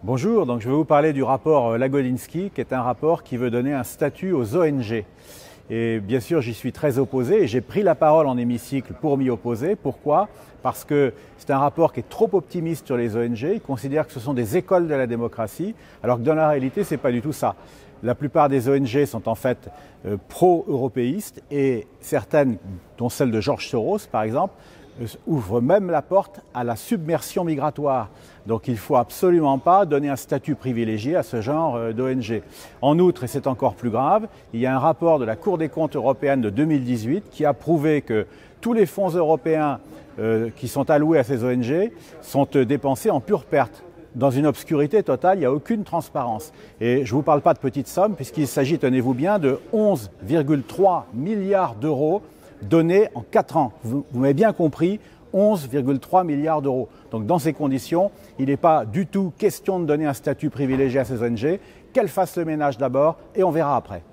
Bonjour, donc je vais vous parler du rapport Lagodinsky, qui est un rapport qui veut donner un statut aux ONG. Et bien sûr, j'y suis très opposé et j'ai pris la parole en hémicycle pour m'y opposer. Pourquoi? Parce que c'est un rapport qui est trop optimiste sur les ONG. Il considère que ce sont des écoles de la démocratie, alors que dans la réalité, ce n'est pas du tout ça. La plupart des ONG sont en fait pro-européistes et certaines, dont celle de George Soros par exemple, ouvrent même la porte à la submersion migratoire. Donc il ne faut absolument pas donner un statut privilégié à ce genre d'ONG. En outre, et c'est encore plus grave, il y a un rapport de la Cour des comptes européenne de 2018 qui a prouvé que tous les fonds européens qui sont alloués à ces ONG sont dépensés en pure perte. Dans une obscurité totale, il n'y a aucune transparence. Et je ne vous parle pas de petites sommes, puisqu'il s'agit, tenez-vous bien, de 11,3 milliards d'euros donnés en 4 ans. Vous m'avez bien compris, 11,3 milliards d'euros. Donc dans ces conditions, il n'est pas du tout question de donner un statut privilégié à ces ONG, qu'elles fassent le ménage d'abord et on verra après.